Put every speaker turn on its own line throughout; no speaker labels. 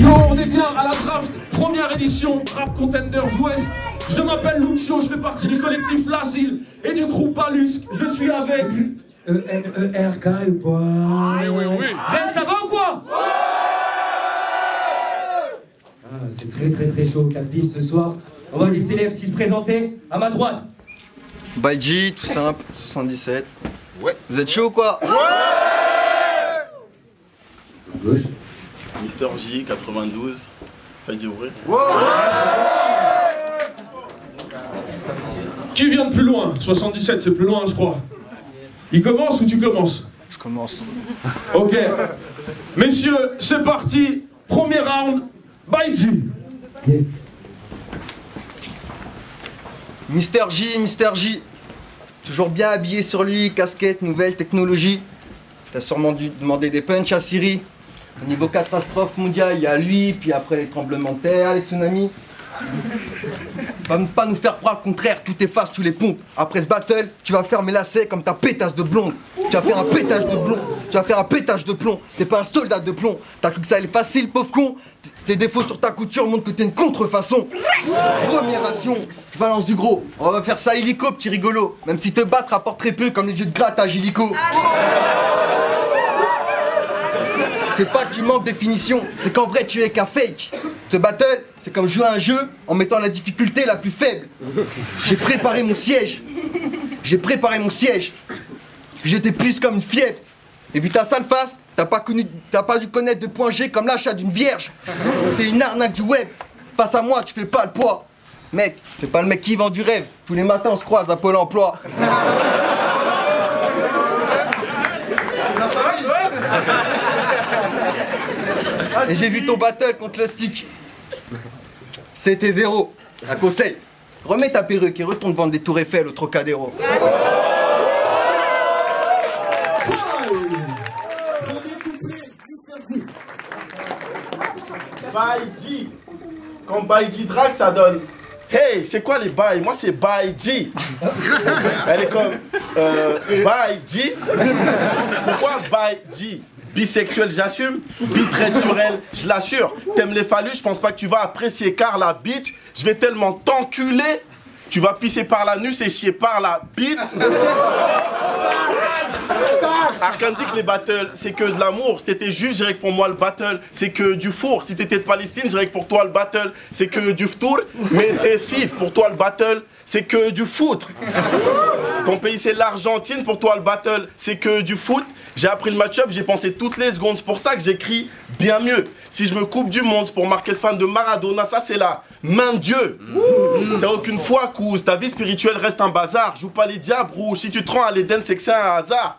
Yo, on est bien à la draft, première édition, Rap Contenders Ouest. Je m'appelle Lucio, je fais partie du collectif L'Asile et du groupe Palusque. Je suis avec...
E-N-E-R-K ou quoi?
Oui. Ben, ça va ou quoi?
Ah, c'est très chaud, 4 pistes ce soir. On va laisser les MC se présenter. À ma droite.
Baïji, tout simple, 77. Ouais. Vous êtes chaud ou quoi? Ouais.
À gauche.
Mister J, 92. Faites du bruit.
Ouais. Qui vient de plus loin? 77, c'est plus loin, je crois. Il commence ou tu commences?
Je commence.
Ok. Messieurs, c'est parti. Premier round. Baïji.
Yeah.
Mister J. Toujours bien habillé sur lui, casquette, nouvelle technologie. T'as sûrement dû demander des punchs à Siri. Au niveau catastrophe mondiale, il y a lui, puis après les tremblements de terre, les tsunamis. Va pas nous faire croire le contraire, tout efface, tous les pompes. Après ce battle, tu vas faire mes lacets comme ta pétasse de blonde. Tu vas faire un pétage de blond. Tu vas faire un pétage de plomb. T'es pas un soldat de plomb. T'as cru que ça allait facile, pauvre con. Tes défauts sur ta couture montrent que t'es une contrefaçon. Première ration, je balance du gros. On va faire ça illico, petit rigolo. Même si te battre rapporte très peu comme les jeux de grattage illico. C'est pas que tu manques de définition, c'est qu'en vrai tu es qu'un fake. Ce battle, c'est comme jouer à un jeu en mettant la difficulté la plus faible. J'ai préparé mon siège. J'étais plus comme une fièvre. Et vu ta sale face, t'as pas dû connaître de point G comme l'achat d'une vierge. T'es une arnaque du web. Face à moi, tu fais pas le poids. Mec, fais pas le mec qui vend du rêve. Tous les matins, on se croise à Pôle emploi. Et j'ai vu ton battle contre le stick. C'était 0. Un conseil. Remets ta perruque et retourne vendre des tours Eiffel au Trocadéro.
Baïji. Quand Baïji drague, ça donne. Hey, c'est quoi les bails? Moi, c'est Baïji. Elle est comme. Baïji. Pourquoi Baïji? Bisexuel, j'assume. Bi traite sur elle, je l'assure. T'aimes les phallus, je pense pas que tu vas apprécier car la bitch, je vais tellement t'enculer. Tu vas pisser par l'anus et chier par la bite. Arkham dit que les battles, c'est que de l'amour. Si t'étais juif, je dirais que pour moi le battle, c'est que du four. Si t'étais de Palestine, je dirais que pour toi le battle, c'est que du ftour. Mais t'es fif, pour toi le battle, c'est que du foutre. Ton pays c'est l'Argentine, pour toi le battle, c'est que du foot. J'ai appris le match-up, j'ai pensé toutes les secondes. C'est pour ça que j'écris bien mieux. Si je me coupe du monde pour marquer ce fan de Maradona, ça c'est la main de Dieu. T'as aucune foi, cause. Ta vie spirituelle reste un bazar. Joue pas les diables rouges. Si tu te rends à l'Éden, c'est que c'est un hasard.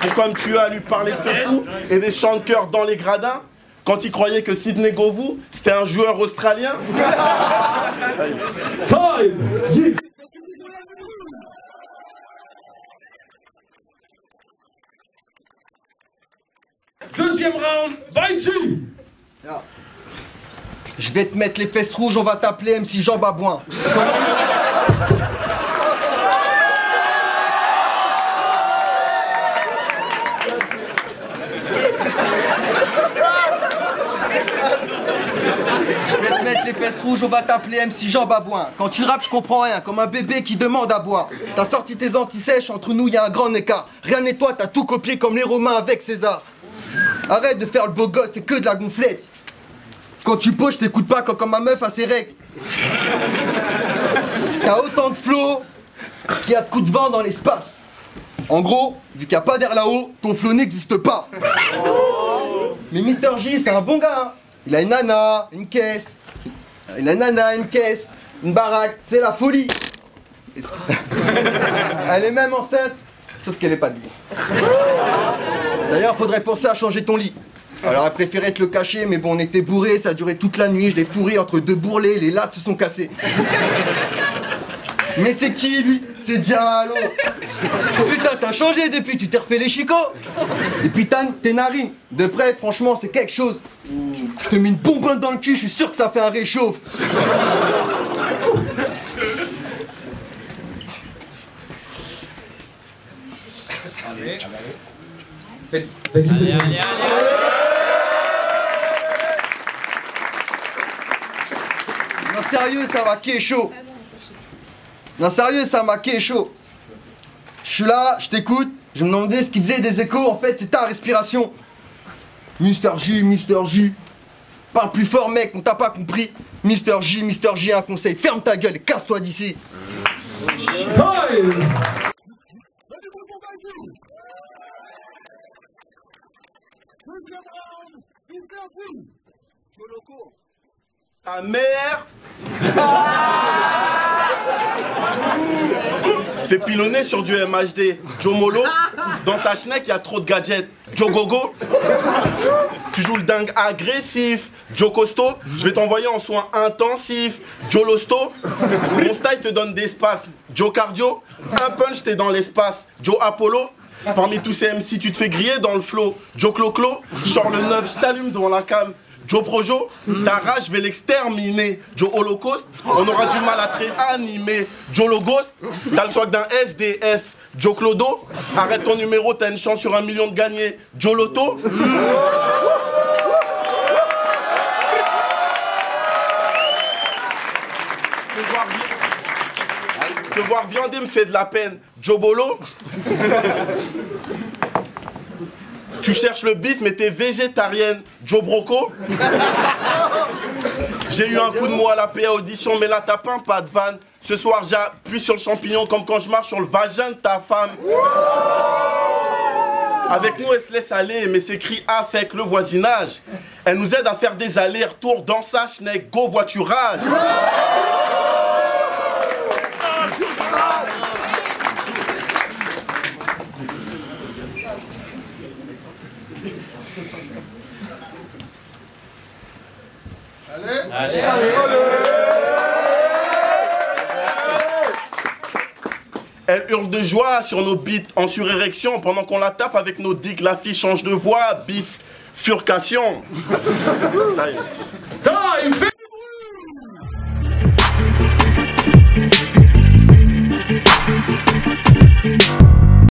Et comme tu as à lui parler de ce fou et des chants de cœur dans les gradins, quand il croyait que Sidney Govou, c'était un joueur australien.
Deuxième round, Baïji.
Je vais te mettre les fesses rouges, on va t'appeler MC Jean Babouin. Les fesses rouges, on va t'appeler MC Jean Babouin. Quand tu rappes, je comprends rien, comme un bébé qui demande à boire. T'as sorti tes anti-sèches, entre nous y a un grand écart. Rien n'est toi, t'as tout copié comme les Romains avec César. Arrête de faire le beau gosse, c'est que de la gonflette. Quand tu poses, je t'écoute pas comme ma meuf à ses règles. T'as autant de flow qu'il y a de coups de vent dans l'espace. En gros, vu qu'il n'y a pas d'air là-haut, ton flow n'existe pas. Mais Mister J, c'est un bon gars, hein. Il a une nana, une caisse. Il a une nana, une caisse, une baraque, c'est la folie. Elle est même enceinte, sauf qu'elle est pas de lui. D'ailleurs, faudrait penser à changer ton lit. Alors, elle préférait te le cacher, mais bon, on était bourrés, ça a duré toute la nuit, je l'ai fourré entre deux bourrelets, les lattes se sont cassées. Mais c'est qui, lui? C'est Diallo. Putain, t'as changé depuis, tu t'es refait les chicots. Et puis tes narines, de près, franchement, c'est quelque chose. Je te mets une bonbonne dans le cul, je suis sûr que ça fait un réchauffe.
Faites du bruit.
Allez.
Non, sérieux, ça m'a qui est chaud. Non, sérieux, ça m'a qui est chaud. Je suis là, je t'écoute, je me demandais ce qui faisait des échos, en fait, c'est ta respiration. Mister J. Parle plus fort, mec, on t'a pas compris. Mister J, un conseil, ferme ta gueule et casse-toi d'ici.
Hey!
Ta mère se fait pilonner sur du MHD. Joe Molo, dans sa schneck, il y a trop de gadgets. Joe Gogo, tu joues le dingue agressif. Joe Costo, je vais t'envoyer en soins intensifs. Joe Losto, mon style te donne des spasmes. Joe Cardio, un punch, t'es dans l'espace. Joe Apollo, parmi tous ces MC, tu te fais griller dans le flow. Joe Clo-Clo, je sors le 9, je t'allume devant la cam. Joe Projo, ta rage, je vais l'exterminer. Joe Holocaust, on aura du mal à te réanimer. Joe Logos, t'as le swag d'un SDF. Joe Clodo, arrête ton numéro, t'as une chance sur 1 million de gagner. Joe Loto, te voir viander me fait de la peine. Joe Bolo, tu cherches le bif mais t'es végétarienne. Joe Broco, j'ai eu un coup de mot à la PA audition mais là t'as pas de vanne. Ce soir j'appuie sur le champignon comme quand je marche sur le vagin de ta femme. Avec nous elle se laisse aller mais s'écrit avec le voisinage. Elle nous aide à faire des allers-retours dans sa schneck, go voiturage.
Allez.
Elle hurle de joie sur nos beats en surérection pendant qu'on la tape avec nos dicks. La fille change de voix, bifurcation.
Time!